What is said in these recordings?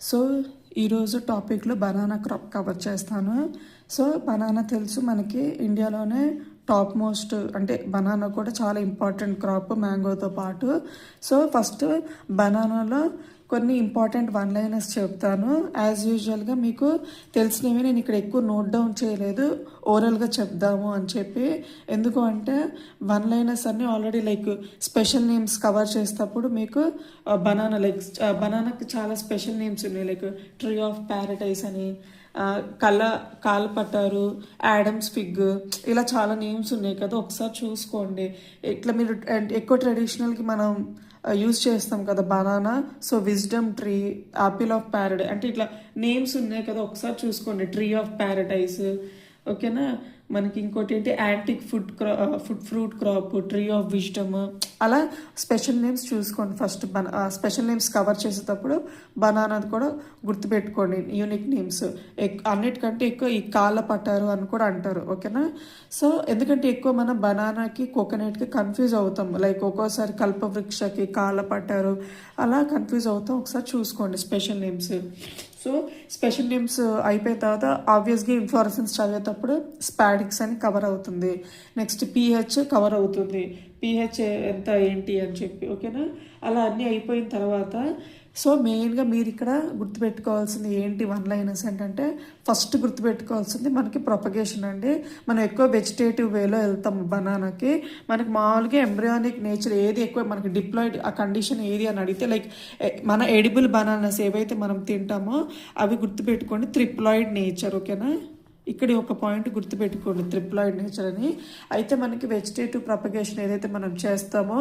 So ఈరోజు టాపిక్లో banana crop cover చేస్తాను. సో బనానా తెలుసు మనకి ఇండియాలోనే టాప్ మోస్ట్, అంటే బనానా కూడా చాలా ఇంపార్టెంట్ క్రాప్ మ్యాంగోతో పాటు. సో ఫస్ట్ బనానాలో కొన్ని ఇంపార్టెంట్ వన్ లైనర్స్ చెప్తాను. యాజ్ యూజువల్గా మీకు తెలిసినవి నేను ఇక్కడ ఎక్కువ నోట్ డౌన్ చేయలేదు, ఓరల్గా చెప్దాము అని చెప్పి. ఎందుకు అంటే వన్ లైనర్స్ అన్నీ already like special names cover చేసేటప్పుడు మీకు బనానా లైక్ బనానాకి చాలా స్పెషల్ నేమ్స్ ఉన్నాయి, లైక్ ట్రీ ఆఫ్ ప్యారడైస్ అని, కాలపటారు, యాడమ్స్ ఫిగ్, ఇలా చాలా నేమ్స్ ఉన్నాయి కదా, ఒకసారి చూసుకోండి. ఇట్లా మీరు ఎక్కువ ట్రెడిషనల్కి మనం యూజ్ చేస్తాం కదా banana. So wisdom tree, apple of Paradise, అంటే ఇట్లా నేమ్స్ ఉన్నాయి కదా, ఒకసారి చూసుకోండి. ట్రీ ఆఫ్ ప్యారడైజ్, ఓకేనా. మనకి ఇంకోటి ఏంటి antique fruit crop, tree of wisdom, అలా స్పెషల్ నేమ్స్ చూసుకోండి. ఫస్ట్ స్పెషల్ నేమ్స్ కవర్ చేసేటప్పుడు బనానాది కూడా గుర్తుపెట్టుకోండి, యూనిక్ నేమ్స్. అన్నిటికంటే ఎక్కువ ఈ కాళ్ళ పట్టారు అని కూడా అంటారు, ఓకేనా. సో ఎందుకంటే ఎక్కువ మనం బనానాకి కోకోనట్కి కన్ఫ్యూజ్ అవుతాం, లైక్ ఒక్కోసారి కల్పవృక్షకి కాళ్ళ పట్టారు అలా కన్ఫ్యూజ్ అవుతాం. ఒకసారి చూసుకోండి special names. So special names అయిపోయిన తర్వాత ఆబ్వియస్గా ఇన్ఫ్లోరెసెన్స్ చదివేటప్పుడు స్పాడిక్స్ అని కవర్ అవుతుంది. నెక్స్ట్ పిహెచ్ కవర్ అవుతుంది, పిహెచ్ ఎంత ఏంటి అని చెప్పి, ఓకేనా. అలా అన్నీ అయిపోయిన తర్వాత సో మెయిన్గా మీరు ఇక్కడ గుర్తుపెట్టుకోవాల్సింది ఏంటి వన్ లైనర్స్ ఏంటంటే, ఫస్ట్ గుర్తుపెట్టుకోవాల్సింది మనకి ప్రొపగేషన్ అండి. మనం ఎక్కువ వెజిటేటివ్ వేలో వెళ్తాం బనానాకి. మనకి మామూలుగా ఎంబ్రియానిక్ నేచర్ ఏది ఎక్కువ మనకి డిప్లాయిడ్ ఆ కండిషన్ ఏది అని అడిగితే, లైక్ మన ఎడిబుల్ బనానాస్ ఏవైతే మనం తింటామో అవి గుర్తుపెట్టుకోండి, ట్రిప్లాయిడ్ నేచర్, ఓకేనా. ఇక్కడ ఒక పాయింట్ గుర్తుపెట్టుకోండి, ట్రిప్లాయిడ్ నేచర్ అని. అయితే మనకి వెజిటేటివ్ ప్రొపగేషన్ ఏదైతే మనం చేస్తామో,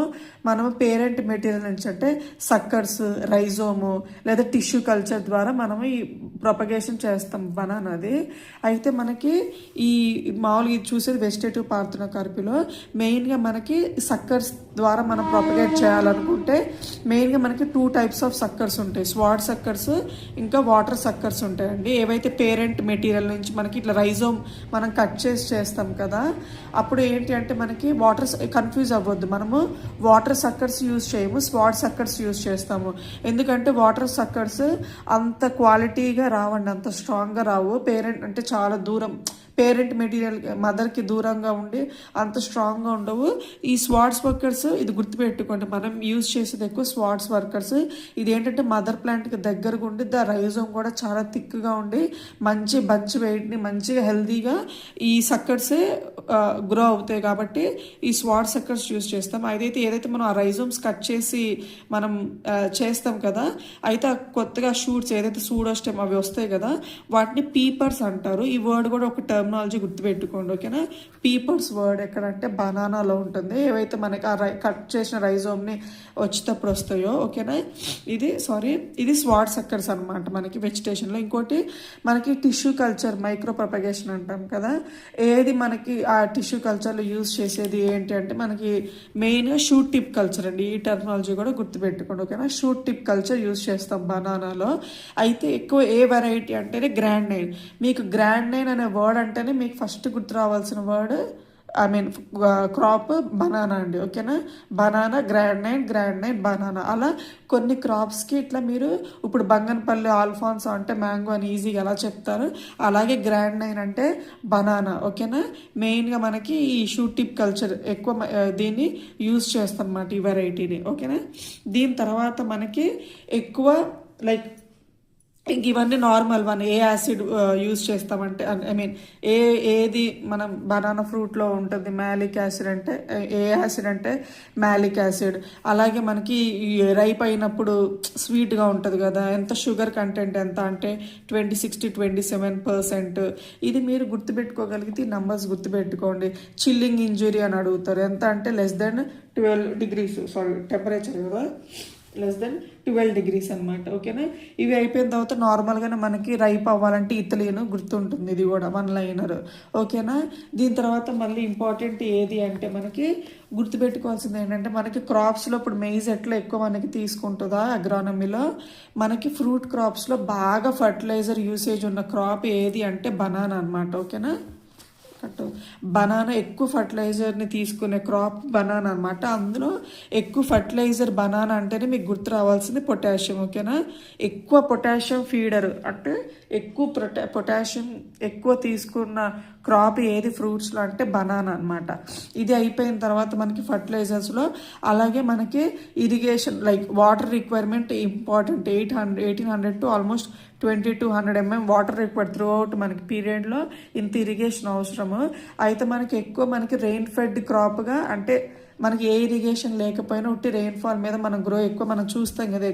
మనము పేరెంట్ మెటీరియల్ నుంచి అంటే సక్కర్స్, రైజోము లేదా టిష్యూ కల్చర్ ద్వారా మనము ఈ ప్రొపగేషన్ చేస్తాం బనానాది. అయితే మనకి ఈ మామూలుగా చూసేది వెజిటేటివ్ పార్థెనో కార్పీలో మెయిన్గా మనకి సక్కర్స్ ద్వారా మనం ప్రొపగేట్ చేయాలనుకుంటే మెయిన్గా మనకి 2 టైప్స్ ఆఫ్ సక్కర్స్ ఉంటాయి, స్వాడ్ సక్కర్స్ ఇంకా వాటర్ సక్కర్స్ ఉంటాయండి. ఏవైతే పేరెంట్ మెటీరియల్ నుంచి మనకి ఇట్లా రైజోమ్ మనం కట్ చేస్తాం కదా, అప్పుడు ఏంటి అంటే మనకి వాటర్ కన్ఫ్యూజ్ అవ్వద్దు, మనము వాటర్ సక్కర్స్ యూజ్ చేయము, స్వాడ్ సక్కర్స్ యూజ్ చేస్తాము. ఎందుకంటే వాటర్ సక్కర్స్ అంత క్వాలిటీగా రావండి, అంత స్ట్రాంగ్గా రావు. పేరెంట్ అంటే చాలా దూరం, పేరెంట్ మెటీరియల్ మదర్కి దూరంగా ఉండి అంత స్ట్రాంగ్గా ఉండవు. ఈ స్వాడ్స్ వర్కర్స్ ఇది గుర్తుపెట్టుకోండి, మనం యూజ్ చేసేది ఎక్కువ స్వాడ్స్ వర్కర్స్. ఇది ఏంటంటే మదర్ ప్లాంట్కి దగ్గరగా ఉండి ద రైజోమ్ కూడా చాలా థిక్గా ఉండి మంచి బంచ్ వెయిట్ని మంచిగా హెల్దీగా ఈ సక్కర్సే గ్రో అవుతాయి. కాబట్టి ఈ స్వాడ్ సక్కర్స్ యూజ్ చేస్తాం. ఏదైతే మనం ఆ రైజోమ్స్ కట్ చేసి మనం చేస్తాం కదా, అయితే కొత్తగా షూట్స్ ఏదైతే సూడోస్టెమ్ అవి వస్తాయి కదా, వాటిని పీపర్స్ అంటారు. ఈ వర్డ్ కూడా ఒక టర్మినాలజీ గుర్తుపెట్టుకోండి, ఓకేనా. పీపర్స్ వర్డ్ ఎక్కడంటే బనానాలో ఉంటుంది, ఏవైతే మనకి ఆ కట్ చేసిన రైజోమ్ని వచ్చేటప్పుడు వస్తాయో, ఓకేనా. ఇది స్వాడ్ సక్కర్స్ అనమాట మనకి వెజిటేషన్లో. ఇంకోటి మనకి టిష్యూ కల్చర్, మైక్రో ప్రొపగేషన్ అంటాం కదా, ఏది మనకి ఆ టిష్యూ కల్చర్లో యూజ్ చేసేది ఏంటి అంటే మనకి మెయిన్గా షూట్ టిప్ కల్చర్ అండి. ఈ టర్మినాలజీ కూడా గుర్తుపెట్టుకోండి, ఓకేనా. షూట్ టిప్ కల్చర్ యూజ్ చేస్తాం బనానాలో. అయితే ఎక్కువ ఏ వెరైటీ అంటేనే గ్రాండ్ నైన్. మీకు గ్రాండ్ నైన్ అనే వర్డ్ అంటేనే మీకు ఫస్ట్ గుర్తు రావాల్సిన వర్డ్ క్రాప్ బనానా అండి, ఓకేనా. బనానా, గ్రాండ్ నైన్ బనానా, అలా కొన్ని క్రాప్స్కి ఇట్లా మీరు ఇప్పుడు బంగన్పల్లి ఆల్ఫాన్స్ అంటే మ్యాంగో అని ఈజీగా ఎలా చెప్తారు, అలాగే గ్రాండ్ నైన్ అంటే బనానా, ఓకేనా. మెయిన్గా మనకి ఈ షూట్ టిప్ కల్చర్ ఎక్కువ దీన్ని యూజ్ చేస్తాం అన్నమాట, ఈ వెరైటీని, ఓకేనా. దీని తర్వాత మనకి ఎక్కువ లైక్ ఇంక ఇవన్నీ నార్మల్ వన్. ఏ యాసిడ్ యూజ్ చేస్తామంటే ఏది మనం బనానా ఫ్రూట్లో ఉంటుంది, మ్యాలిక్ యాసిడ్ అంటే ఏ యాసిడ్ అంటే మ్యాలిక్ యాసిడ్. అలాగే మనకి రైప్ అయినప్పుడు స్వీట్గా ఉంటుంది కదా, ఎంత షుగర్ కంటెంట్ ఎంత అంటే 26-27%. ఇది మీరు గుర్తుపెట్టుకోగలిగితే ఈ నంబర్స్ గుర్తుపెట్టుకోండి. చిల్లింగ్ ఇంజురీ అని అడుగుతారు, ఎంత అంటే <12 degrees టెంపరేచర్ కదా, <12 degrees అనమాట, ఓకేనా. ఇవి అయిపోయిన తర్వాత నార్మల్గానే మనకి రైప్ అవ్వాలంటే ఇతలీను గుర్తుంటుంది, ఇది కూడా వన్ లైనర్, ఓకేనా. దీని తర్వాత మళ్ళీ ఇంపార్టెంట్ ఏది అంటే మనకి గుర్తుపెట్టుకోవాల్సింది ఏంటంటే మనకి క్రాప్స్లో ఇప్పుడు మెయిజ్ ఎట్లా ఎక్కువ మనకి తీసుకుంటుందా అగ్రానమీలో, మనకి ఫ్రూట్ క్రాప్స్లో బాగా ఫర్టిలైజర్ యూసేజ్ ఉన్న క్రాప్ ఏది అంటే బనానా అనమాట, ఓకేనా. కట్ బనానా ఎక్కువ ఫర్టిలైజర్ని తీసుకునే క్రాప్ బనానా అనమాట. అందులో ఎక్కువ ఫర్టిలైజర్ బనానా అంటేనే మీకు గుర్తు రావాల్సింది పొటాషియం. ఓకేనా, ఎక్కువ పొటాషియం ఫీడర్ అంటే ఎక్కువ పొటాషియం ఎక్కువ తీసుకున్న క్రాప్ ఏది ఫ్రూట్స్లో అంటే బనానా అనమాట. ఇది అయిపోయిన తర్వాత మనకి ఫర్టిలైజర్స్లో అలాగే మనకి irrigation like water requirement important. 1800 to almost 2200 mm water required through out మనకి పీరియడ్లో ఇంత ఇరిగేషన్ అవసరము. అయితే మనకి ఎక్కువ మనకి రెయిన్ ఫెడ్ క్రాప్గా అంటే మనకి ఏ ఇరిగేషన్ లేకపోయినా ఉట్టి రెయిన్ఫాల్ మీద మనం ఎక్కువ మనం చూస్తాం కదా.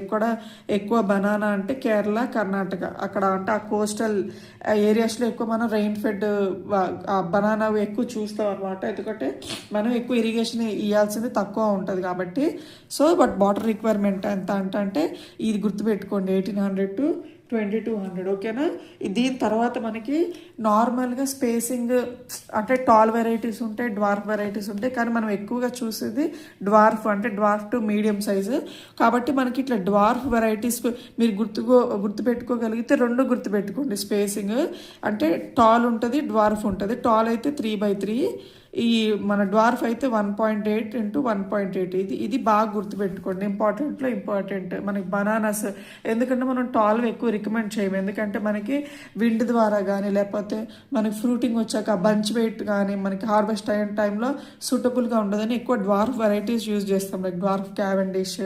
ఎక్కువ బనానా అంటే కేరళ, కర్ణాటక అక్కడ అంటే ఆ కోస్టల్ ఏరియాస్లో ఎక్కువ మనం రెయిన్ ఫెడ్ బనానా ఎక్కువ చూస్తాం అనమాట. ఎందుకంటే మనం ఎక్కువ ఇరిగేషన్ ఇవ్వాల్సింది తక్కువ ఉంటుంది కాబట్టి. సో బట్ వాటర్ రిక్వైర్మెంట్ ఎంత అంటే ఇది గుర్తుపెట్టుకోండి, 1800 టు 2200. ఓకేనా, దీని తర్వాత మనకి నార్మల్గా స్పేసింగ్ అంటే టాల్ వెరైటీస్ ఉంటాయి, డ్వార్ఫ్ వెరైటీస్ ఉంటాయి. కానీ మనం ఎక్కువగా చూసేది డ్వార్ఫ్ అంటే డ్వార్ఫ్ టు మీడియం సైజు. కాబట్టి మనకి ఇట్లా డ్వార్ఫ్ వెరైటీస్ మీరు గుర్తుపెట్టుకోగలిగితే రెండు గుర్తుపెట్టుకోండి. స్పేసింగ్ అంటే టాల్ ఉంటుంది, డ్వార్ఫ్ ఉంటుంది. టాల్ అయితే 3x3, ఈ మన డ్వార్ఫ్ అయితే 1.8 x 1.8. ఇది బాగా గుర్తుపెట్టుకోండి, ఇంపార్టెంట్ మనకి బనానాస్. ఎందుకంటే మనం టాల్ ఎక్కువ రికమెండ్ చేయము, ఎందుకంటే మనకి విండ్ ద్వారా కానీ లేకపోతే మనకి ఫ్రూటింగ్ వచ్చాక బంచ్ వెయిట్ కానీ మనకి హార్వెస్ట్ అయిన టైంలో సూటబుల్గా ఉండదని ఎక్కువ డ్వార్ఫ్ వెరైటీస్ యూజ్ చేస్తాం. లైక్ డ్వార్ఫ్ క్యావెండిష్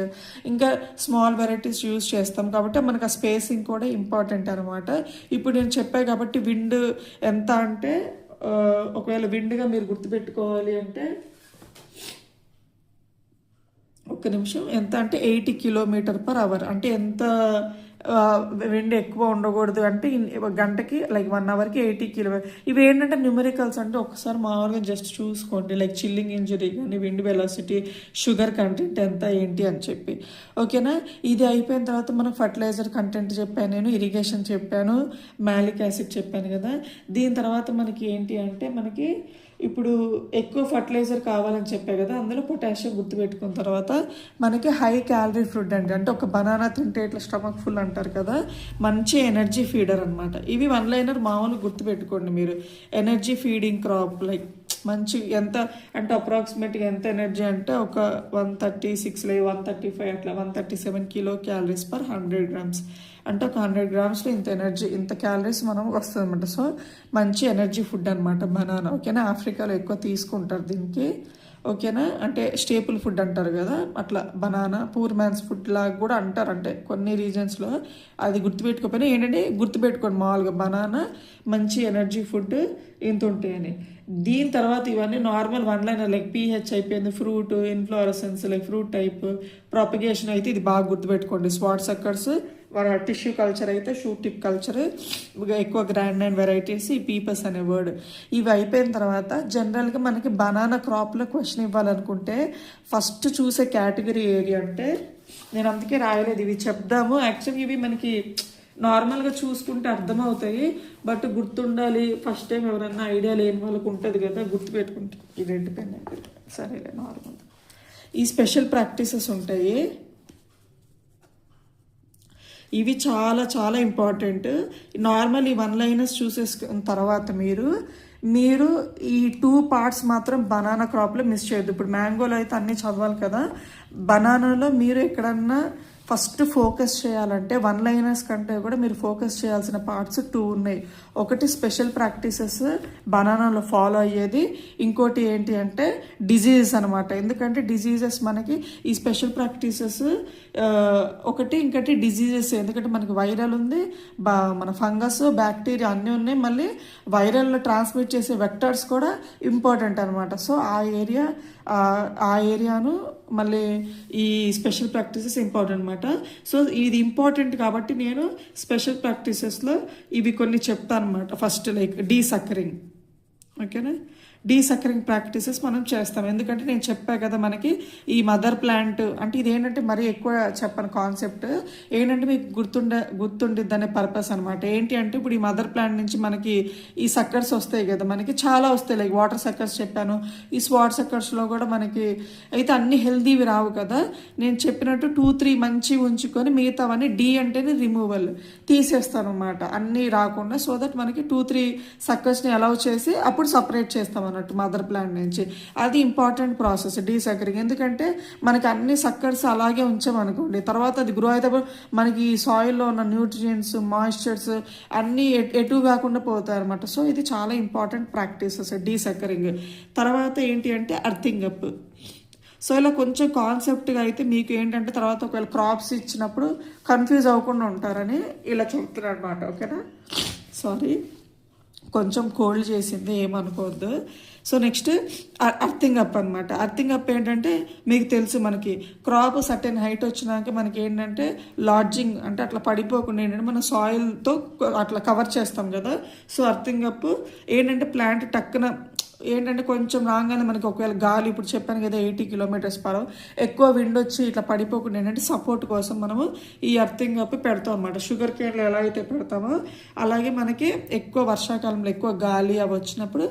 ఇంకా స్మాల్ వెరైటీస్ యూజ్ చేస్తాం. కాబట్టి మనకి ఆ స్పేసింగ్ కూడా ఇంపార్టెంట్ అనమాట. ఇప్పుడు నేను చెప్పాను కాబట్టి విండ్ ఎంత అంటే ఒకవేళ విండ్గా మీరు గుర్తుపెట్టుకోవాలి అంటే ఒక్క నిమిషం, ఎంత అంటే 80 km/h. అంటే ఎంత విండ్ ఎక్కువ ఉండకూడదు అంటే గంటకి లైక్ 1 అవర్కి 80 km. ఇవి ఏంటంటే న్యూమరికల్స్ అంటే ఒకసారి మామూలుగా జస్ట్ చూసుకోండి, లైక్ చిల్లింగ్ ఇంజరీ కానీ విండ్ వెలాసిటీ, షుగర్ కంటెంట్ ఎంత ఏంటి అని చెప్పి. ఓకేనా, ఇది అయిపోయిన తర్వాత మనం ఫర్టిలైజర్ కంటెంట్ చెప్పాను, నేను ఇరిగేషన్ చెప్పాను, మ్యాలిక్ యాసిడ్ చెప్పాను కదా. దీని తర్వాత మనకి ఏంటి అంటే మనకి ఇప్పుడు ఎక్కువ ఫర్టిలైజర్ కావాలని చెప్పే కదా, అందులో పొటాషియం గుర్తుపెట్టుకున్న తర్వాత మనకి హై క్యాలరీ ఫుడ్ అంటే ఒక బనానా తింటే ఇట్లా స్టమక్ ఫుల్ అంటారు కదా, మంచి ఎనర్జీ ఫీడర్ అనమాట. ఇవి వన్ లైనర్ మామూలు గుర్తుపెట్టుకోండి మీరు. ఎనర్జీ ఫీడింగ్ క్రాప్ లైక్ మంచి ఎంత అంటే అప్రాక్సిమేట్గా ఎంత ఎనర్జీ అంటే ఒక 136 135 అట్లా 137 kcal/100 grams. అంటే ఒక 100 grams ఇంత ఎనర్జీ ఇంత క్యాలరీస్ మనం వస్తుంది అనమాట. సో మంచి ఎనర్జీ ఫుడ్ అనమాట బనానా. ఓకేనా, ఆఫ్రికాలో ఎక్కువ తీసుకుంటారు దీనికి. ఓకేనా, అంటే స్టేపుల్ ఫుడ్ అంటారు కదా, అట్లా బనానా పూర్ మ్యాన్స్ ఫుడ్ లాగా కూడా అంటారు. అంటే కొన్ని రీజన్స్లో అది గుర్తుపెట్టుకోకపోయినా ఏంటంటే గుర్తుపెట్టుకోండి మామూలుగా బనానా మంచి ఎనర్జీ ఫుడ్ ఇంత ఉంటాయని. దీని తర్వాత ఇవన్నీ normal one liner like pH అయిపోయింది, fruit, inflorescence like fruit type, propagation అయితే ఇది బాగా గుర్తుపెట్టుకోండి. స్పాట్ సక్కర్స్, టిష్యూ కల్చర్ అయితే షూట్ టిప్ కల్చర్, ఎక్కువ గ్రాండ్ అండ్ వెరైటీస్, ఈ పీపస్ అనే వర్డ్. ఇవి అయిపోయిన తర్వాత జనరల్గా మనకి బనానా క్రాప్లో క్వశ్చన్ ఇవ్వాలనుకుంటే ఫస్ట్ చూసే కేటగిరీ ఏరియా అంటే నేను అందుకే రాయలేదు, ఇవి చెప్దాము. యాక్చువల్గా ఇవి మనకి నార్మల్గా చూసుకుంటే అర్థమవుతాయి, బట్ గుర్తుండాలి. ఫస్ట్ టైం ఎవరన్నా ఐడియా లేని వాళ్ళకు ఉంటుంది కదా, గుర్తుపెట్టుకుంటే ఈ రెడ్ పెన్ సరేలే నార్మల్. ఈ స్పెషల్ ప్రాక్టీసెస్ ఉంటాయి, ఇవి చాలా చాలా ఇంపార్టెంట్. నార్మల్ ఈ వన్ లైనర్స్ చూసేసుకున్న తర్వాత మీరు ఈ 2 parts మాత్రం బనానా క్రాప్లో మిస్ చేయొద్దు. ఇప్పుడు మ్యాంగోలో అయితే అన్నీ చదవాలి కదా, బనానాలో మీరు ఎక్కడన్నా ఫస్ట్ ఫోకస్ చేయాలంటే వన్ లైనర్స్ కంటే కూడా మీరు ఫోకస్ చేయాల్సిన పార్ట్స్ 2 ఉన్నాయి. ఒకటి స్పెషల్ ప్రాక్టీసెస్ బనానాలో ఫాలో అయ్యేది, ఇంకోటి ఏంటి అంటే డిజీజెస్ అనమాట. ఎందుకంటే డిజీజెస్ మనకి ఈ స్పెషల్ ప్రాక్టీసెస్ ఒకటి, ఇంకటి డిజీజెస్. ఎందుకంటే మనకి వైరల్ ఉంది, మన ఫంగస్, బ్యాక్టీరియా అన్నీ ఉన్నాయి, మళ్ళీ వైరల్లో ట్రాన్స్మిట్ చేసే వెక్టర్స్ కూడా ఇంపార్టెంట్ అనమాట. సో ఆ ఏరియాను మళ్ళీ ఈ స్పెషల్ ప్రాక్టీసెస్ ఇంపార్టెంట్ అనమాట. సో ఇది ఇంపార్టెంట్ కాబట్టి నేను స్పెషల్ ప్రాక్టీసెస్లో ఇవి కొన్ని చెప్తాను అనమాట. First like desuckering. ఓకేనా, డీసక్కరింగ్ ప్రాక్టీసెస్ మనం చేస్తాం. ఎందుకంటే నేను చెప్పా కదా మనకి ఈ మదర్ ప్లాంట్ అంటే ఇది ఏంటంటే మరీ ఎక్కువ చెప్పను కాన్సెప్ట్ ఏంటంటే మీకు గుర్తుండిద్ది అనే పర్పస్ అనమాట. ఏంటి అంటే ఇప్పుడు ఈ మదర్ ప్లాంట్ నుంచి మనకి ఈ సక్కర్స్ వస్తాయి కదా, మనకి చాలా వస్తాయి. లైక్ వాటర్ సక్కర్స్ చెప్పాను, ఈ స్వాట్ సక్కర్స్లో కూడా మనకి అయితే అన్ని హెల్దీవి రావు కదా. నేను చెప్పినట్టు 2-3 మంచి ఉంచుకొని మిగతావన్నీ డి అంటేనే రిమూవల్ తీసేస్తాను అనమాట, అన్నీ రాకుండా. సో దట్ మనకి 2-3 సక్కర్స్ని అలౌ చేసి అప్పుడు సపరేట్ చేస్తాం అన్నట్టు మదర్ ప్లాంట్ నుంచి. అది ఇంపార్టెంట్ ప్రాసెస్ డీసక్కరింగ్. ఎందుకంటే మనకి అన్ని సక్కర్స్ అలాగే ఉంచామనుకోండి, తర్వాత అది గ్రో అయితే మనకి సాయిల్లో ఉన్న న్యూట్రియంట్స్ మాయిశ్చర్స్ అన్నీ ఎటు కాకుండా పోతాయి అనమాట. సో ఇది చాలా ఇంపార్టెంట్ ప్రాక్టీసెస్ డీసక్కరింగ్. తర్వాత ఏంటి అంటే అర్థింగ్ అప్. సో ఇలా కొంచెం కాన్సెప్ట్గా అయితే మీకు ఏంటంటే తర్వాత ఒకవేళ క్రాప్స్ ఇచ్చినప్పుడు కన్ఫ్యూజ్ అవ్వకుండా ఉంటారని ఇలా చెప్తున్నారు అనమాట. ఓకేనా, సారీ కొంచెం కోల్డ్ చేసింది, ఏమనుకోవద్దు. సో నెక్స్ట్ అర్థింగ్ అప్ అనమాట. అర్థింగ్ అప్ ఏంటంటే మీకు తెలుసు మనకి క్రాప్ సర్టెన్ హైట్ వచ్చినాక మనకి ఏంటంటే లాడ్జింగ్ అంటే అట్లా పడిపోకుండా ఏంటంటే మన సాయిల్తో అట్లా కవర్ చేస్తాం కదా. సో అర్థింగ్ అప్ ఏంటంటే ప్లాంట్ టక్కున ఏంటంటే కొంచెం రాగానే మనకి ఒకవేళ గాలి ఇప్పుడు చెప్పాను కదా 80 km/h ఎక్కువ విండ్ వచ్చి ఇట్లా పడిపోకుండా ఏంటంటే సపోర్ట్ కోసం మనము ఈ అర్థింగ్ అప్ పెడతాం అనమాట. షుగర్ కేన్లో ఎలా అయితే పెడతామో అలాగే మనకి ఎక్కువ వర్షాకాలంలో ఎక్కువ గాలి అవి వచ్చినప్పుడు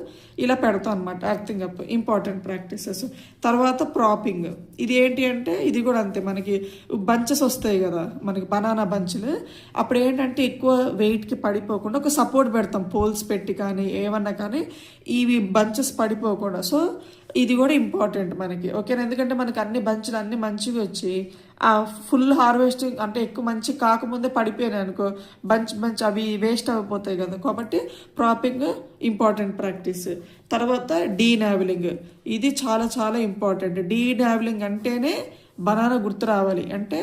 ఇలా పెడతాం అనమాట అర్థింగ్ అప్. Important practices. తర్వాత ప్రాపింగ్. ఇది ఏంటి అంటే ఇది కూడా అంతే, మనకి బంచెస్ వస్తాయి కదా మనకి బనానా బంచ్లు, అప్పుడు ఏంటంటే ఎక్కువ వెయిట్కి పడిపోకుండా ఒక సపోర్ట్ పెడతాం పోల్స్ పెట్టి కానీ ఏమన్నా కానీ ఇవి బంచెస్ పడిపోకుండా. సో ఇది కూడా ఇంపార్టెంట్ మనకి. ఓకేనా, ఎందుకంటే మనకి అన్ని బంచులు అన్ని మంచివి వచ్చి ఆ ఫుల్ హార్వెస్టింగ్ అంటే ఎక్కువ మంచి కాకముందే పడిపోయినాయి అనుకో బంచ్ అవి వేస్ట్ అయిపోతాయి కదా. కాబట్టి ప్రాపింగ్ ఇంపార్టెంట్ ప్రాక్టీస్. తర్వాత డీనావిలింగ్. ఇది చాలా చాలా ఇంపార్టెంట్. డీనావిలింగ్ అంటేనే బనానా గుర్తు రావాలి. అంటే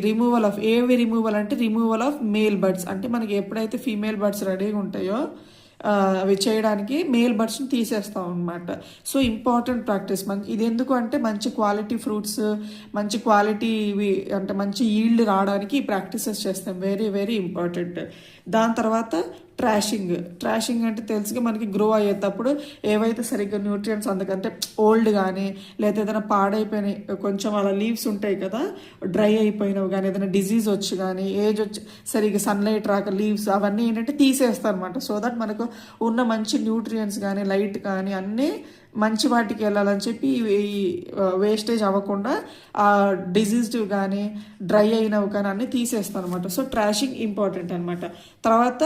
రిమూవల్ ఆఫ్ ఏవి రిమూవల్ అంటే రిమూవల్ ఆఫ్ మేల్ బర్డ్స్. అంటే మనకి ఎప్పుడైతే ఫీమేల్ బర్డ్స్ రెడీగా ఉంటాయో అవి చేయడానికి మేల్ బర్డ్స్ని తీసేస్తాం అనమాట. So important practice. ఇది ఎందుకు అంటే మంచి క్వాలిటీ ఫ్రూట్స్ మంచి క్వాలిటీ అంటే మంచి ఈల్డ్ రావడానికి ఈ ప్రాక్టీసెస్ చేస్తాం. Very very important. దాని తర్వాత ట్రాషింగ్ అంటే తెలుసుగా మనకి గ్రో అయ్యేటప్పుడు ఏవైతే సరిగ్గా న్యూట్రియంట్స్ అందుకంటే ఓల్డ్ కానీ లేదా ఏదైనా పాడైపోయినాయి కొంచెం అలా లీవ్స్ ఉంటాయి కదా డ్రై అయిపోయినవి కానీ ఏదైనా డిజీజ్ వచ్చి కానీ ఏజ్ వచ్చి సరిగ్గా సన్లైట్ రాక లీవ్స్ అవన్నీ ఏంటంటే తీసేస్తాం అనమాట. సో దట్ మనకు ఉన్న మంచి న్యూట్రియంట్స్ కానీ లైట్ కానీ అన్నీ మంచి వాటికి వెళ్ళాలని చెప్పి ఈ వేస్టేజ్ అవ్వకుండా ఆ డిజీజ్డ్ కానీ డ్రై అయినవి కానీ అన్నీ తీసేస్తాం అనమాట. సో ట్రాషింగ్ ఇంపార్టెంట్ అనమాట. తర్వాత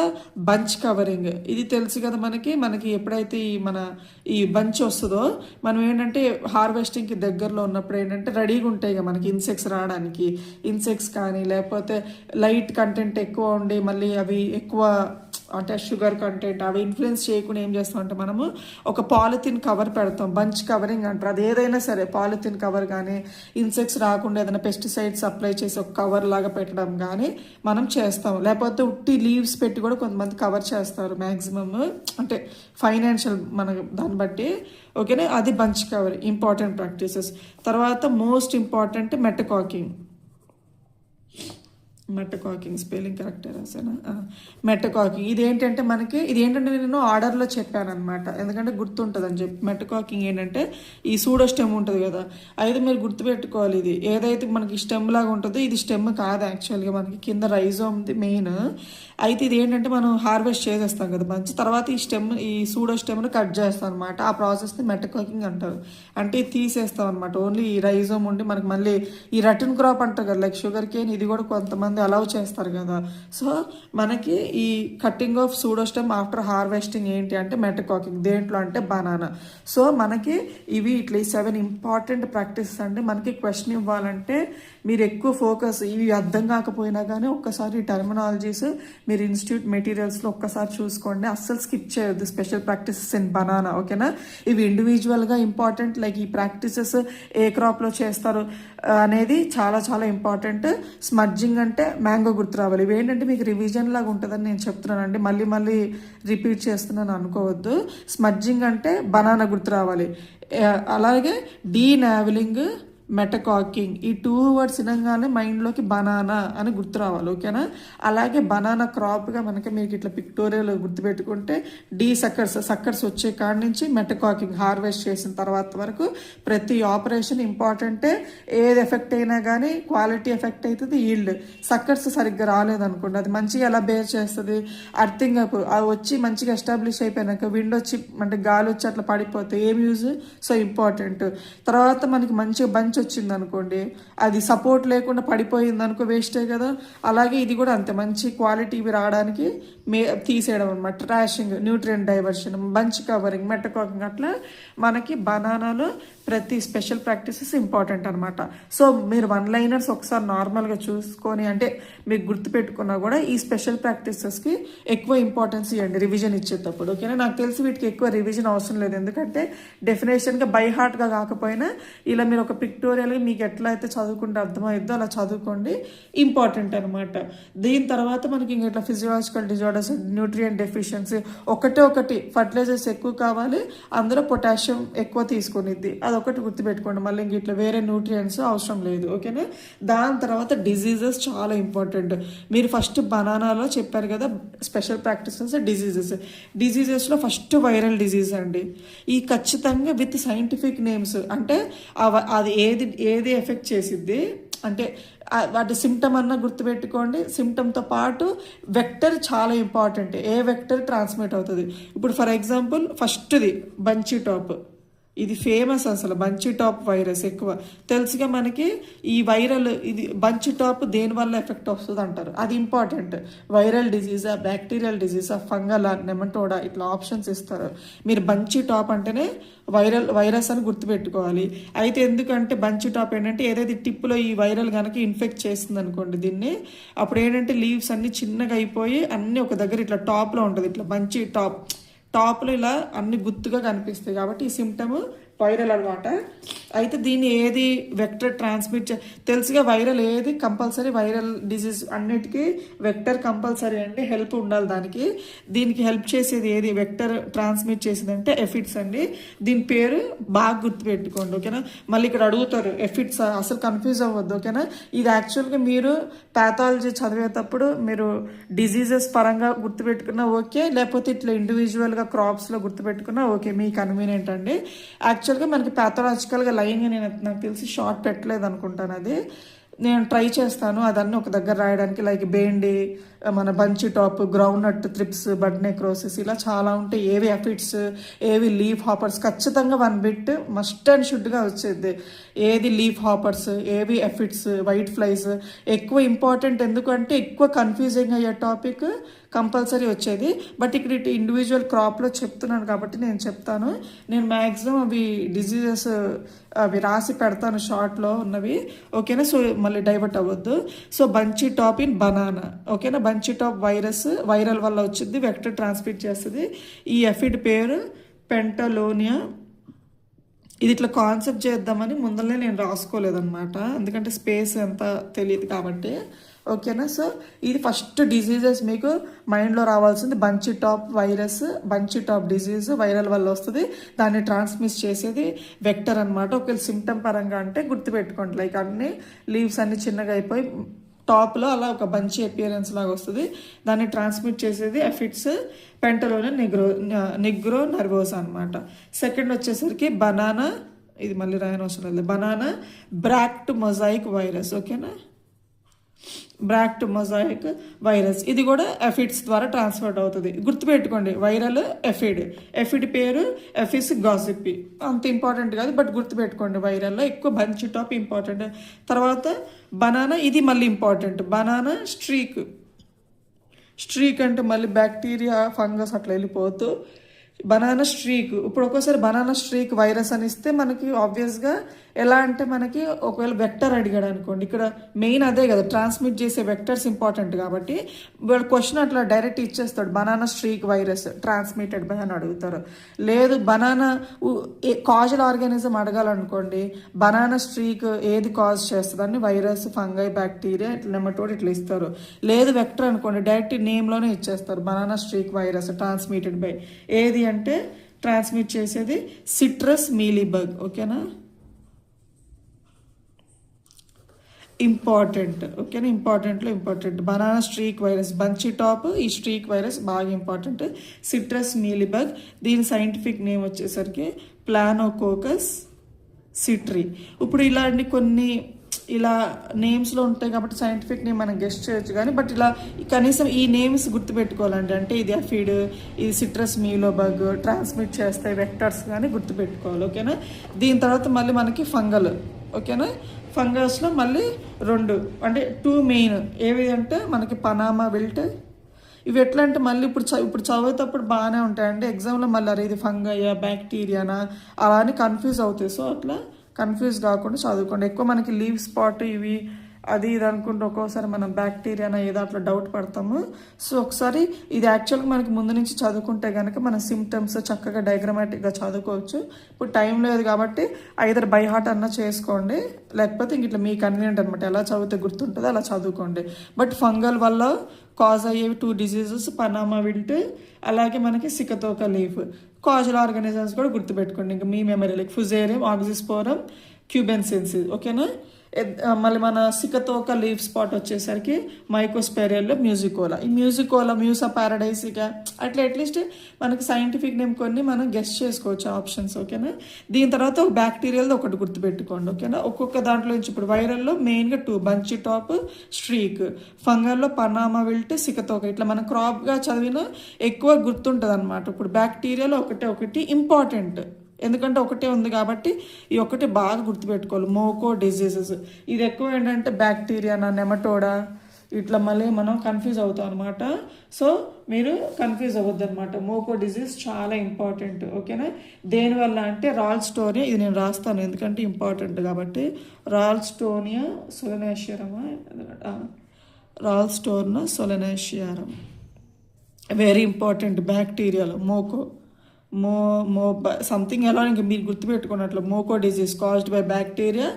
బంచ్ కవరింగ్. ఇది తెలుసు కదా మనకి ఎప్పుడైతే ఈ బంచ్ వస్తుందో మనం ఏంటంటే హార్వెస్టింగ్కి దగ్గరలో ఉన్నప్పుడు ఏంటంటే రెడీగా ఉంటాయి కదా మనకి ఇన్సెక్ట్స్ రావడానికి. ఇన్సెక్ట్స్ కానీ లేకపోతే లైట్ కంటెంట్ ఎక్కువ ఉండి మళ్ళీ అవి ఎక్కువ అంటే షుగర్ కంటెంట్ అవి ఇన్ఫ్లుయెన్స్ చేయకుండా ఏం చేస్తామంటే మనము ఒక పాలిథిన్ కవర్ పెడతాం. బంచ్ కవరింగ్ అంటారు. అది ఏదైనా సరే పాలిథిన్ కవర్ కానీ ఇన్సెక్ట్స్ రాకుండా ఏదైనా పెస్టిసైడ్స్ అప్లై చేసి ఒక కవర్ లాగా పెట్టడం కానీ మనం చేస్తాం. లేకపోతే ఉట్టి లీవ్స్ పెట్టి కూడా కొంతమంది కవర్ చేస్తారు మ్యాక్సిమమ్ అంటే ఫైనాన్షియల్ మనకు దాన్ని బట్టి. ఓకేనా, అది బంచ్ కవర్ ఇంపార్టెంట్ ప్రాక్టీసెస్. తర్వాత మోస్ట్ ఇంపార్టెంట్ మెటకాకింగ్ స్పెల్లింగ్ కరెక్టే రాసానా? మెటకాకింగ్. ఇదేంటంటే నేను ఆర్డర్లో చెప్పాను అనమాట ఎందుకంటే గుర్తుంటుంది అని చెప్పి. మెటకాకింగ్ ఏంటంటే ఈ సూడో స్టెమ్ ఉంటుంది కదా అయితే మీరు గుర్తుపెట్టుకోవాలి. ఇది ఏదైతే మనకి స్టెమ్ లాగా ఉంటుందో ఇది స్టెమ్ కాదు యాక్చువల్గా మనకి కింద రైజోమ్ది మెయిన్. అయితే ఇది ఏంటంటే మనం హార్వెస్ట్ చేసేస్తాం కదా మంచి తర్వాత ఈ సూడో స్టెమ్ని కట్ చేస్తాం అనమాట. ఆ ప్రాసెస్ని మెటకాకింగ్ అంటారు. అంటే తీసేస్తాం అనమాట. ఓన్లీ ఈ రైజోమ్ ఉండి మనకి మళ్ళీ ఈ రటన్ క్రాప్ అంటారు కదా లైక్ షుగర్ కేన్ ఇది కూడా కొంతమంది అలౌ చేస్తారు కదా. సో మనకి ఈ కట్టింగ్ ఆఫ్ సూడోస్టెమ్ ఆఫ్టర్ హార్వెస్టింగ్ ఏంటి అంటే మెటకాకింగ్. దేంట్లో అంటే బనానా. సో మనకి ఇవి ఇట్లా 7 ఇంపార్టెంట్ ప్రాక్టీసెస్ అండి. మనకి క్వశ్చన్ ఇవ్వాలంటే మీరు ఎక్కువ ఫోకస్ ఇవి అర్థం కాకపోయినా కానీ ఒక్కసారి టర్మినాలజీస్ మీరు ఇన్స్టిట్యూట్ మెటీరియల్స్లో ఒక్కసారి చూసుకోండి. అస్సలు స్కిప్ చేయొద్దు స్పెషల్ ప్రాక్టీసెస్ ఇన్ బనానా. ఓకేనా, ఇవి ఇండివిజువల్గా ఇంపార్టెంట్. లైక్ ఈ ప్రాక్టీసెస్ ఏ క్రాప్లో చేస్తారు అనేది చాలా చాలా ఇంపార్టెంట్. స్మడ్జింగ్ అంటే మ్యాంగో గుర్తు రావాలి. ఇవి ఏంటంటే మీకు రివిజన్ లాగా ఉంటుందని నేను చెప్తున్నానండి, మళ్ళీ రిపీట్ చేస్తున్నాను అనుకోవద్దు. స్మడ్జింగ్ అంటే బనానా గుర్తు రావాలి. అలాగే డీనావిలింగ్ మెటకాకింగ్, ఈ 2 వర్డ్స్ వినగానే మైండ్లోకి బనానా అని గుర్తు రావాలి. ఓకేనా? అలాగే బనానా క్రాప్గా మనకి మీకు ఇట్లా పిక్టోరియల్ గుర్తుపెట్టుకుంటే సక్కర్స్ వచ్చే కాడి నుంచి మెటకాకింగ్ హార్వెస్ట్ చేసిన తర్వాత వరకు ప్రతి ఆపరేషన్ ఇంపార్టెంటే. ఏది ఎఫెక్ట్ అయినా కానీ క్వాలిటీ ఎఫెక్ట్ అవుతుంది. ఈల్డ్ సక్కర్స్ సరిగ్గా రాలేదనుకోండి, అది మంచిగా ఎలా బేర్ చేస్తుంది? అర్థింగ్ అప్ అది వచ్చి మంచిగా ఎస్టాబ్లిష్ అయిపోయినాక విండ్ వచ్చి అంటే గాలి వచ్చి అట్లా పడిపోతే ఏం యూజ్? So important. తర్వాత మనకి మంచిగా బంచ్ వచ్చింది అనుకోండి, అది సపోర్ట్ లేకుండా పడిపోయింది అనుకో, వేస్టే కదా. అలాగే ఇది కూడా అంతే, మంచి క్వాలిటీ ఇవి రావడానికి తీసేయడం అనమాట. Trashing, nutrient diversion, bunch covering, మెటకాకింగ్, అట్లా మనకి బనానాలో ప్రతి స్పెషల్ ప్రాక్టీసెస్ ఇంపార్టెంట్ అనమాట. సో మీరు 1 లైనర్స్ ఒకసారి నార్మల్గా చూసుకొని అంటే మీకు గుర్తుపెట్టుకున్నా కూడా ఈ స్పెషల్ ప్రాక్టీసెస్కి ఎక్కువ ఇంపార్టెన్స్ ఇవ్వండి రివిజన్ ఇచ్చేటప్పుడు. ఓకేనా? నాకు తెలిసి వీటికి ఎక్కువ రివిజన్ అవసరం లేదు, ఎందుకంటే డెఫినేషన్గా బై హార్ట్గా కాకపోయినా ఇలా మీరు ఒక పిక్టోరియల్గా మీకు ఎట్లా అయితే చదువుకుంటే అర్థమవుద్దో అలా చదువుకోండి, ఇంపార్టెంట్ అనమాట. దీని తర్వాత మనకి ఇంక ఇట్లా ఫిజియోలాజికల్ డిజార్డర్స్, న్యూట్రియంట్ డెఫిషియన్సీ, ఒకటి ఫర్టిలైజర్స్ ఎక్కువ కావాలి, అందులో పొటాషియం ఎక్కువ తీసుకునిద్ది, అదొకటి గుర్తుపెట్టుకోండి. మళ్ళీ ఇంక ఇట్లా వేరే న్యూట్రియంట్స్ అవసరం లేదు. ఓకేనా? దాని తర్వాత డిజీజెస్ చాలా ఇంపార్టెంట్. మీరు ఫస్ట్ బనానాలో చెప్పారు కదా స్పెషల్ ప్రాక్టీసెస్, డిజీజెస్లో ఫస్ట్ వైరల్ డిజీజ్ అండి. ఈ ఖచ్చితంగా విత్ సైంటిఫిక్ నేమ్స్, అంటే అది ఏది ఎఫెక్ట్ చేసిద్ది అంటే వాటి సిమ్టమ్ అన్న గుర్తుపెట్టుకోండి. సిమ్టమ్తో పాటు వెక్టర్ చాలా ఇంపార్టెంట్, ఏ వెక్టర్ ట్రాన్స్మిట్ అవుతుంది. ఇప్పుడు ఫర్ ఎగ్జాంపుల్ ఫస్ట్ది బంచీ టాప్, ఇది ఫేమస్ అసలు. బంచీ టాప్ వైరస్ ఎక్కువ తెలుసుగా మనకి. ఈ వైరల్ ఇది బంచీ టాప్ దేనివల్ల ఎఫెక్ట్ వస్తుంది అంటారు, అది ఇంపార్టెంట్. వైరల్ డిజీజా, బ్యాక్టీరియల్ డిజీజా, ఫంగల్, నెమటోడా, ఇట్లా ఆప్షన్స్ ఇస్తారు. మీరు బంచీ టాప్ అంటేనే వైరస్ అని గుర్తుపెట్టుకోవాలి. అయితే ఎందుకంటే బంచీ టాప్ ఏంటంటే ఏదైతే టిప్పులో ఈ వైరల్ కనుక ఇన్ఫెక్ట్ చేస్తుంది అనుకోండి దీన్ని, అప్పుడు ఏంటంటే లీవ్స్ అన్ని చిన్నగా అయిపోయి అన్నీ ఒక దగ్గర ఇట్లా టాప్లో ఉంటుంది, ఇట్లా బంచీ టాప్లో ఇలా అన్ని గుర్తుగా కనిపిస్తాయి. కాబట్టి ఈ సిమ్టమ్ వైరల్ అనమాట. అయితే దీన్ని ఏది వెక్టర్ ట్రాన్స్మిట్ తెలుసుగా, వైరల్ ఏది కంపల్సరీ, వైరల్ డిజీజ్ అన్నిటికీ వెక్టర్ కంపల్సరీ అండి, హెల్ప్ ఉండాలి దానికి. దీనికి హెల్ప్ చేసేది ఏది వెక్టర్ ట్రాన్స్మిట్ చేసేది అంటే ఎఫిడ్స్ అండి. దీని పేరు బాగా గుర్తుపెట్టుకోండి. ఓకేనా? మళ్ళీ ఇక్కడ అడుగుతారు ఎఫిడ్స్, అసలు కన్ఫ్యూజ్ అవ్వద్దు. ఓకేనా? ఇది యాక్చువల్గా మీరు ప్యాథాలజీ చదివేటప్పుడు మీరు డిజీజెస్ పరంగా గుర్తుపెట్టుకున్నా ఓకే, లేకపోతే ఇట్లా ఇండివిజువల్గా క్రాప్స్లో గుర్తుపెట్టుకున్నా ఓకే, మీ కన్వీనియంట్ అండి. యాక్చువల్గా మనకి ప్యాథలాజికల్గా లైన్గా నాకు తెలిసి షార్ట్ పెట్టలేదు అనుకుంటాను, అది నేను ట్రై చేస్తాను అదన్నీ ఒక దగ్గర రాయడానికి. లైక్ బేండి, మన బంచి టాప్, గ్రౌండ్ నట్, త్రిప్స్, బడ్ నెక్రోసిస్, ఇలా చాలా ఉంటాయి. ఏవి ఎఫిడ్స్, ఏవి లీఫ్ హాపర్స్, ఖచ్చితంగా 1 బిట్ మస్ట్ అండ్ షుడ్గా వచ్చేది. ఏది లీఫ్ హాపర్స్, ఏవి ఎఫిడ్స్, వైట్ ఫ్లైస్ ఎక్కువ ఇంపార్టెంట్, ఎందుకంటే ఎక్కువ కన్ఫ్యూజింగ్ అయ్యే టాపిక్ కంపల్సరీ వచ్చేది. బట్ ఇక్కడ ఇటు ఇండివిజువల్ క్రాప్లో చెప్తున్నాను కాబట్టి నేను చెప్తాను. నేను మ్యాక్సిమం అవి డిజీజెస్ అవి రాసి పెడతాను షార్ట్లో ఉన్నవి. ఓకేనా? సో మళ్ళీ డైవర్ట్ అవ్వద్దు. So bunchy top in banana. ఓకేనా? బంచీ టాప్ వైరల్ వల్ల వచ్చింది, వెక్టర్ ట్రాన్స్మిట్ చేస్తుంది. ఈ ఎఫిడ్ పేరు పెంటలోనియా. ఇది ఇట్లా కాన్సెప్ట్ చేద్దామని ముందరనే నేను రాసుకోలేదన్నమాట, ఎందుకంటే స్పేస్ ఎంత తెలియదు కాబట్టి. ఓకేనా? సో ఇది ఫస్ట్ డిజీజెస్ మీకు మైండ్లో రావాల్సింది. Bunchy top virus, bunchy top disease viral వల్ల వస్తుంది, దాన్ని ట్రాన్స్మిట్ చేసేది వెక్టర్ అనమాట. ఒకవేళ సిమ్టమ్ పరంగా అంటే గుర్తుపెట్టుకోండి, లైక్ అన్ని లీవ్స్ అన్ని చిన్నగా అయిపోయి టాప్లో అలా ఒక బంచీ అపియరెన్స్ లాగా వస్తుంది, దాన్ని ట్రాన్స్మిట్ చేసేది ఎఫిడ్స్, పెంటలోనే నిగ్రో నర్వోస్ అనమాట. సెకండ్ వచ్చేసరికి బనానా, ఇది మళ్ళీ రాయని అవసరం లేదు, బనానా బ్రాక్ట్ మొజాయిక్ వైరస్. ఓకేనా? బ్రాక్ట్ మొజాయిక్ వైరస్, ఇది కూడా ఎఫిడ్స్ ద్వారా ట్రాన్స్ఫర్ అవుతుంది. గుర్తుపెట్టుకోండి, వైరల్ ఎఫిడ్ పేరు ఎఫిస్ గాసిపి, అంత ఇంపార్టెంట్ కాదు బట్ గుర్తుపెట్టుకోండి. వైరల్లో ఎక్కువ బంచ్ టాప్ ఇంపార్టెంట్. తర్వాత బనానా, ఇది మళ్ళీ ఇంపార్టెంట్. బనానా స్ట్రీక్ అంటే మళ్ళీ బ్యాక్టీరియా, ఫంగస్ అట్లా వెళ్ళిపోతూ బనానా స్ట్రీక్. ఇప్పుడు ఒక్కోసారి బనానా స్ట్రీక్ వైరస్ అని ఇస్తే మనకి ఆబ్వియస్గా ఎలా అంటే మనకి ఒకవేళ వెక్టర్ అడిగాడు అనుకోండి, ఇక్కడ మెయిన్ అదే కదా, ట్రాన్స్మిట్ చేసే వెక్టర్స్ ఇంపార్టెంట్ కాబట్టి వాడు క్వశ్చన్ అట్లా డైరెక్ట్ ఇచ్చేస్తాడు, banana streak virus transmitted by అని అడుగుతారు. లేదు బనానా కాజల్ ఆర్గానిజం అడగాలనుకోండి, బనానా స్ట్రీక్ ఏది కాజ్ చేస్తుందని వైరస్, ఫంగై, బ్యాక్టీరియా, ఇట్లా నెమటోడ్ ఇట్లా ఇస్తారు. లేదు వెక్టర్ అనుకోండి, డైరెక్ట్ నేమ్లోనే ఇచ్చేస్తారు, banana streak virus transmitted by. ఏది అంటే ట్రాన్స్మిట్ చేసేది సిట్రస్ మీలీబగ్. ఓకేనా? ఇంపార్టెంట్. ఓకేనా, important. Banana streak virus, bunchy top, ఈ స్ట్రీక్ వైరస్ బాగా ఇంపార్టెంట్. సిట్రస్ మీలీబగ్, దీని సైంటిఫిక్ నేమ్ వచ్చేసరికి ప్లానోకోకస్ సిట్రీ. ఇప్పుడు ఇలాంటి కొన్ని ఇలా నేమ్స్లో ఉంటాయి కాబట్టి సైంటిఫిక్ నేమ్ మనం గెస్ట్ చేయొచ్చు, కానీ బట్ ఇలా కనీసం ఈ నేమ్స్ గుర్తుపెట్టుకోవాలండి. అంటే ఇది అఫిడ్, ఇది సిట్రస్ మీలోబగ్, ట్రాన్స్మిట్ చేస్తాయి వెక్టర్స్ కానీ గుర్తుపెట్టుకోవాలి. ఓకేనా, దీని తర్వాత మళ్ళీ మనకి ఫంగల్. ఓకేనా, ఫంగస్లో మళ్ళీ 2 అంటే 2 మెయిన్ ఏవి అంటే మనకి పనామా విల్ట్. ఇవి ఎట్లా అంటే మళ్ళీ ఇప్పుడు చదివేటప్పుడు బాగానే ఉంటాయండి, ఎగ్జామ్లో మళ్ళీ అరే ఇది ఫంగయ్యా బ్యాక్టీరియానా అలా అని కన్ఫ్యూజ్ అవుతాయి. సో అట్లా కన్ఫ్యూజ్ కాకుండా చదువుకోండి. ఎక్కువ మనకి లీవ్ స్పాట్ ఇవి అది ఇది అనుకుంటే ఒక్కోసారి మనం బ్యాక్టీరియానా ఏదో అట్లా డౌట్ పడతాము. సో ఒకసారి ఇది యాక్చువల్గా మనకి ముందు నుంచి చదువుకుంటే కనుక మన సిమ్టమ్స్ చక్కగా డయాగ్రమాటిక్గా చదువుకోవచ్చు. ఇప్పుడు టైం లేదు కాబట్టి ఐదర్ బై హార్ట్ అన్నా చేసుకోండి, లేకపోతే ఇంక ఇట్లా మీ కన్వీనియంట్ అనమాట, ఎలా చదివితే గుర్తుంటుందో అలా చదువుకోండి. బట్ ఫంగల్ వల్ల కాజ్ అయ్యేవి 2 డిసీజెస్, పనామా విల్ట్ అలాగే మనకి సికతోక లీఫ్. కాజల్ ఆర్గానిజమ్స్ కూడా గుర్తుపెట్టుకోండి ఇంకా మీ మెమరీ, లైక్ ఫుజేరియం, ఆక్సిస్పోరం, క్యూబెన్సిన్సిస్. ఓకేనా, మళ్ళీ మన సికతోక లీఫ్ స్పాట్ వచ్చేసరికి మైకోస్పెరియల్లో మ్యూజికోలా. ఈ మ్యూజికోలా, మ్యూసా పారడైసికా అట్లా అట్లీస్ట్ మనకి సైంటిఫిక్ నేమ్ కొన్ని మనం గెస్ట్ చేసుకోవచ్చు ఆప్షన్స్. ఓకేనా, దీని తర్వాత ఒక బ్యాక్టీరియాలో ఒకటి గుర్తుపెట్టుకోండి. ఓకేనా, ఒక్కొక్క దాంట్లో నుంచి ఇప్పుడు వైరల్లో మెయిన్గా 2 బంచీ టాప్, స్ట్రీక్. ఫంగల్లో పనామా విల్ట్, సికతోక. ఇట్లా మనం క్రాప్గా చదివినా ఎక్కువ గుర్తుంటుంది అనమాట. ఇప్పుడు బ్యాక్టీరియాలో ఒకటి ఇంపార్టెంట్, ఎందుకంటే ఒకటే ఉంది కాబట్టి ఈ ఒకటి బాగా గుర్తుపెట్టుకోవాలి. మోకో డిజీజెస్ ఇది ఎక్కువ ఏంటంటే బ్యాక్టీరియానా నెమటోడా ఇట్లా మళ్ళీ మనం కన్ఫ్యూజ్ అవుతాం అనమాట. సో మీరు కన్ఫ్యూజ్ అవ్వద్దు అనమాట. మోకో డిజీజ్ చాలా ఇంపార్టెంట్. ఓకేనా, దేనివల్ల అంటే రాల్స్టోనియా, ఇది నేను రాస్తాను ఎందుకంటే ఇంపార్టెంట్ కాబట్టి. రాల్స్టోనియా సొలనేషియరమా, రాల్స్టోర్నా సొలనేషియరం వెరీ ఇంపార్టెంట్ బ్యాక్టీరియాలో. మో సంథింగ్ ఎలా ఇంకా మీరు గుర్తుపెట్టుకున్నట్లు moko disease caused by bacteria,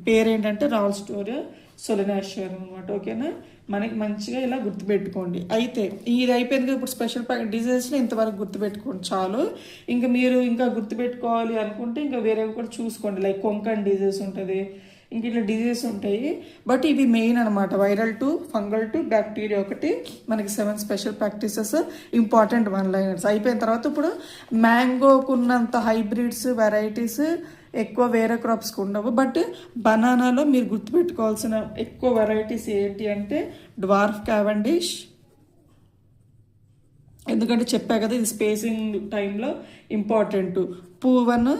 పేరేంటంటే రాల్స్టోరియా సొలనేషియరం అనమాట. ఓకేనా, మనకి మంచిగా ఇలా గుర్తుపెట్టుకోండి. అయితే ఇది అయిపోయింది కదా, ఇప్పుడు స్పెషల్ డిజీజెస్ని ఇంతవరకు గుర్తుపెట్టుకోండి చాలు. ఇంకా మీరు ఇంకా గుర్తుపెట్టుకోవాలి అనుకుంటే ఇంకా వేరేవి కూడా చూసుకోండి, లైక్ కొంకన్ డిజీజ్ ఉంటుంది, ఇంక ఇట్లా డిజీజెస్ ఉంటాయి. బట్ ఇవి మెయిన్ అనమాట, వైరల్ 2, ఫంగల్ 2, బ్యాక్టీరియా 1, మనకి 7 స్పెషల్ ప్రాక్టీసెస్, ఇంపార్టెంట్ 1 లైనర్స్. అయిపోయిన తర్వాత ఇప్పుడు మ్యాంగోకున్నంత హైబ్రిడ్స్ వెరైటీస్ ఎక్కువ వేరే క్రాప్స్కి ఉండవు. బట్ బనానాలో మీరు గుర్తుపెట్టుకోవాల్సిన ఎక్కువ వెరైటీస్ ఏంటి అంటే డ్వార్ఫ్ క్యావెండిష్, ఎందుకంటే చెప్పా కదా ఇది స్పేసింగ్ టైంలో ఇంపార్టెంట్. పూవన్,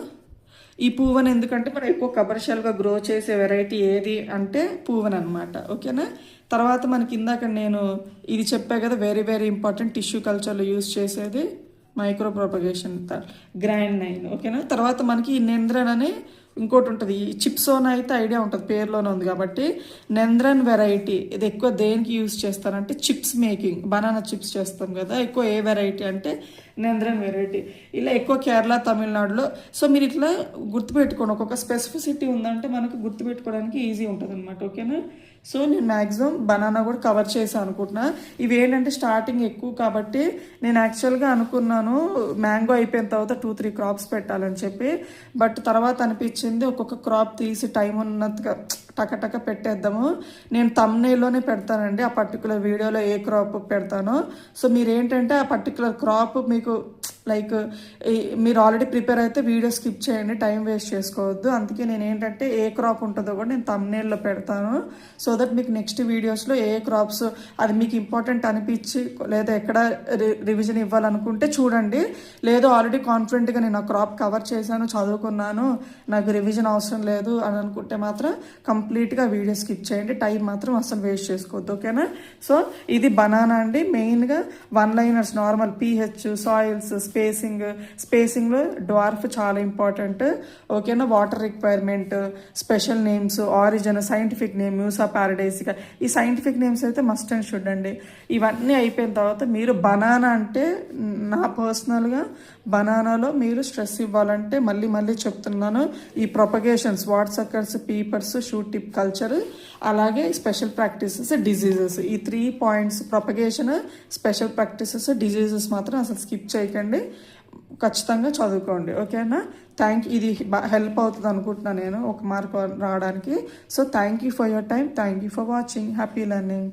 ఈ పూవన్ ఎందుకంటే మనం ఎక్కువ కమర్షియల్గా గ్రో చేసే వెరైటీ ఏది అంటే పూవన్ అనమాట. ఓకేనా, తర్వాత మనకి ఇందాక నేను ఇది చెప్పా కదా వెరీ వెరీ ఇంపార్టెంట్ టిష్యూ కల్చర్లో యూజ్ చేసేది మైక్రో ప్రొపగేషన్ గ్రాండ్ 9. ఓకేనా, తర్వాత మనకి ఈ నెంద్రన్ అనే ఇంకోటి ఉంటుంది, ఈ చిప్సోన్ అయితే ఐడియా ఉంటుంది పేరులోనే ఉంది కాబట్టి. నెంద్రన్ వెరైటీ ఇది ఎక్కువ దేనికి యూజ్ చేస్తారంటే చిప్స్ మేకింగ్, బనానా చిప్స్ చేస్తాం కదా, ఎక్కువ ఏ వెరైటీ అంటే నెంద్రన్ వెరైటీ. ఇలా ఎక్కువ కేరళ, తమిళనాడులో. సో మీరు ఇట్లా గుర్తుపెట్టుకోండి, ఒక్కొక్క స్పెసిఫిసిటీ ఉందంటే మనకి గుర్తుపెట్టుకోవడానికి ఈజీ ఉంటుంది అనమాట. ఓకేనా, సో నేను మ్యాక్సిమం బనానా కూడా కవర్ చేసాను అనుకుంటున్నా. ఇవి ఏంటంటే స్టార్టింగ్ ఎక్కువ కాబట్టి నేను యాక్చువల్గా అనుకున్నాను మ్యాంగో అయిపోయిన తర్వాత 2-3 క్రాప్స్ పెట్టాలని చెప్పి. బట్ తర్వాత అనిపించింది ఒక్కొక్క క్రాప్ తీసి టైం ఉన్నట్టుగా టకటక పెట్టేద్దాము. నేను తమ్నేల్లోనే పెడతానండి ఆ పర్టికులర్ వీడియోలో ఏ క్రాప్ పెడతానో. సో మీరు ఏంటంటే ఆ పర్టికులర్ క్రాప్ మీకు లైక్ మీరు ఆల్రెడీ ప్రిపేర్ అయితే వీడియో స్కిప్ చేయండి, టైం వేస్ట్ చేసుకోవద్దు. అందుకే నేను ఏంటంటే ఏ క్రాప్ ఉంటుందో కూడా నేను తమ్నేల్లో పెడతాను. సో దట్ మీకు నెక్స్ట్ వీడియోస్లో ఏ క్రాప్స్ అది మీకు ఇంపార్టెంట్ అనిపించి లేదా ఎక్కడ రివిజన్ ఇవ్వాలనుకుంటే చూడండి. లేదు ఆల్రెడీ కాన్ఫిడెంట్గా నేను ఆ క్రాప్ కవర్ చేశాను, చదువుకున్నాను, నాకు రివిజన్ అవసరం లేదు అని అనుకుంటే మాత్రం కంప్లీట్గా వీడియో స్కిప్ చేయండి, టైం మాత్రం అసలు వేస్ట్ చేసుకోవద్దు. ఓకేనా, సో ఇది బనానా అండి. మెయిన్గా 1 లైనర్స్ నార్మల్ pH, సాయిల్స్, స్పేసింగ్లో డ్వార్ఫ్ చాలా ఇంపార్టెంట్. ఓకేనా, water requirement, special names, origin, scientific name Musa paradisiaca, ఈ సైంటిఫిక్ నేమ్స్ అయితే మస్ట్ అండ్ షుడ్ అండి. ఇవన్నీ అయిపోయిన తర్వాత మీరు బనానా అంటే నా పర్సనల్గా బనానాలో మీరు స్ట్రెస్ ఇవ్వాలంటే మళ్ళీ చెప్తున్నాను, ఈ propagations, water suckers, peepers, shoot tip culture, అలాగే స్పెషల్ ప్రాక్టీసెస్, డిజీజెస్, ఈ 3 points propagation, special practices, diseases మాత్రం అసలు స్కిప్ చేయకండి. ఖచ్చితంగా చదువుకోండి. ఓకేనా? ఇది హెల్ప్ అవుతుంది అనుకుంటున్నాను నేను ఒక మార్క్ రావడానికి. So thank you for your time. Thank you for watching. Happy learning.